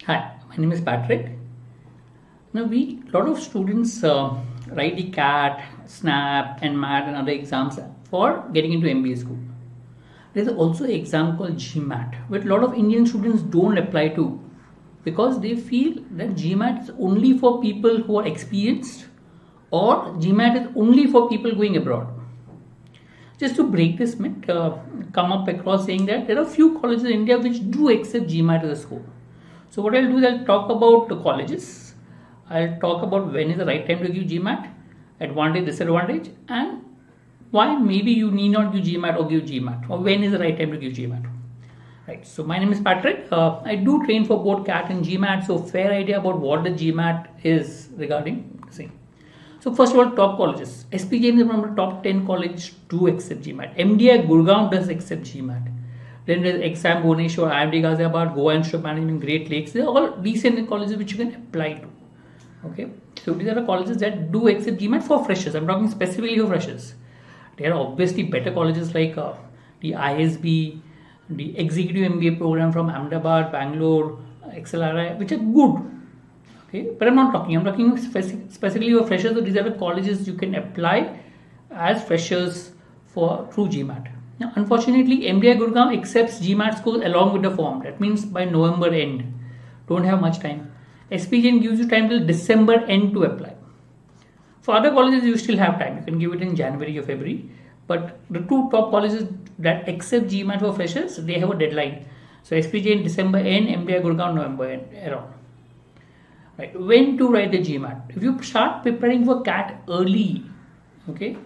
Hi, my name is Patrick. Now, lot of students write the CAT, SNAP, NMAT, and other exams for getting into MBA school. There's also an exam called GMAT, which a lot of Indian students don't apply to because they feel that GMAT is only for people who are experienced or GMAT is only for people going abroad. Just to break this myth, come up across saying that there are few colleges in India which do accept GMAT as a score. So what I'll do is I'll talk about the colleges. I'll talk about when is the right time to give GMAT, advantage, disadvantage, and why maybe you need not give GMAT or give GMAT, or when is the right time to give GMAT. Right. So my name is Patrick. I do train for both CAT and GMAT, so fair idea about what the GMAT is regarding the same. So first of all, top colleges. SPJM is one of the top 10 colleges do accept GMAT. MDI Gurgaon does accept GMAT. Then there's Exam Bhubaneswar, IIT Ghaziabad, Goa Institute of Management, Great Lakes. They're all decent colleges which you can apply to. Okay, so these are the colleges that do accept GMAT for freshers. I'm talking specifically for freshers. There are obviously better colleges like the ISB, the Executive MBA program from Ahmedabad, Bangalore, XLRI, which are good. Okay, but I'm talking specifically for freshers. So these are the colleges you can apply as freshers for through GMAT. Now, unfortunately, MDI Gurgaon accepts GMAT scores along with the form. That means by November end. Don't have much time. SPJM gives you time till December end to apply. For other colleges, you still have time. You can give it in January or February. But the two top colleges that accept GMAT for freshers, they have a deadline. So SPJM December end, MDI Gurgaon November end, around. Right. When to write the GMAT? If you start preparing for CAT early, okay,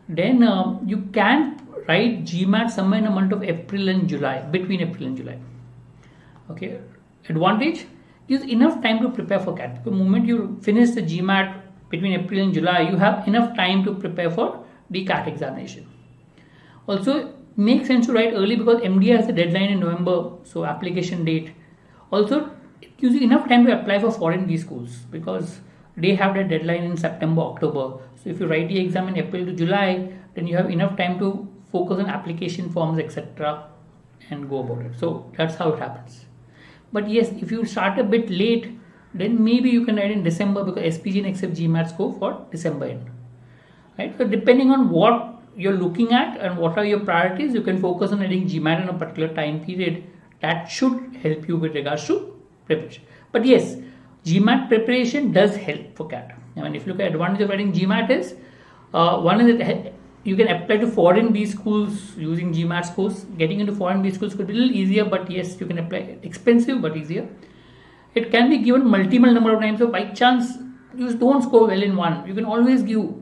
then you can write GMAT somewhere in the month of April and July, between April and July. Okay. Advantage is enough time to prepare for CAT. The moment you finish the GMAT between April and July, you have enough time to prepare for the CAT examination. Also, makes sense to write early because MDA has a deadline in November, so application date. Also, it gives you enough time to apply for foreign B schools because they have that deadline in September, October. So if you write the exam in April to July, then you have enough time to focus on application forms, etc. and go about it. So that's how it happens. But yes, if you start a bit late, then maybe you can write in December because SPJM accepts GMAT score for December end. Right? So depending on what you're looking at and what are your priorities, you can focus on writing GMAT in a particular time period. That should help you with regards to preparation. But yes, GMAT preparation does help for CAT. I mean, if you look at advantage of writing GMAT is, one is that you can apply to foreign B schools using GMAT scores. Getting into foreign B schools could be a little easier, but yes, you can apply. Expensive, but easier. It can be given multiple number of times. So by chance, you don't score well in one, you can always give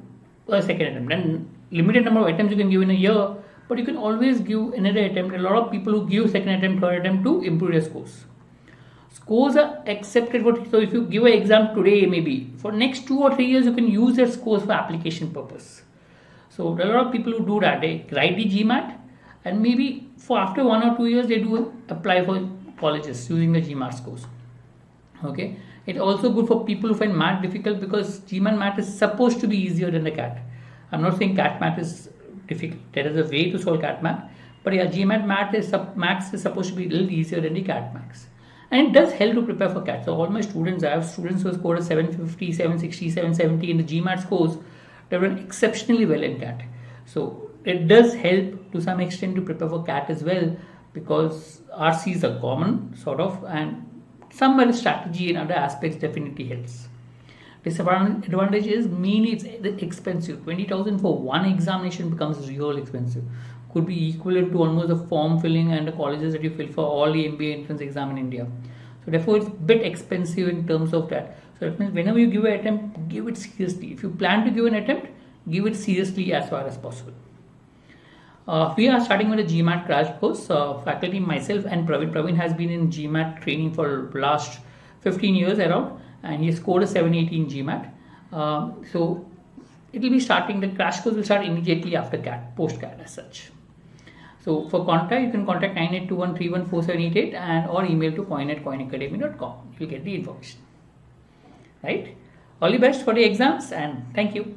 a second attempt. And limited number of attempts you can give in a year, but you can always give another attempt. A lot of people who give second attempt, third attempt to improve their scores. Scores are accepted. So if you give an exam today, maybe for next 2 or 3 years, you can use their scores for application purpose. So there are a lot of people who do that. They write the GMAT and maybe for after 1 or 2 years, they do apply for colleges using the GMAT scores. Okay. It's also good for people who find math difficult because GMAT math is supposed to be easier than the CAT. I'm not saying CAT math is difficult. There is a way to solve CAT math. But yeah, GMAT max is supposed to be a little easier than the CAT max. And it does help to prepare for CAT. So all my students, I have students who scored a 750, 760, 770 in the GMAT scores. They've done exceptionally well in CAT. So it does help to some extent to prepare for CAT as well because RCs are common sort of and some strategy in other aspects definitely helps. Disadvantage is mainly it's expensive. 20,000 for one examination becomes real expensive. Could be equivalent to almost the form filling and the colleges that you fill for all the MBA entrance exam in India. So therefore it's a bit expensive in terms of that. So that means whenever you give an attempt, give it seriously. If you plan to give an attempt, give it seriously as far as possible. We are starting with a GMAT crash course. Faculty, myself and Praveen. Praveen has been in GMAT training for last 15 years around and he scored a 780 in GMAT. So it will be starting, the crash course will start immediately after CAT, post CAT as such. So for contact, you can contact 9821314788 and or email to coin@coinacademy.com. You'll get the information. Right? All the best for the exams and thank you.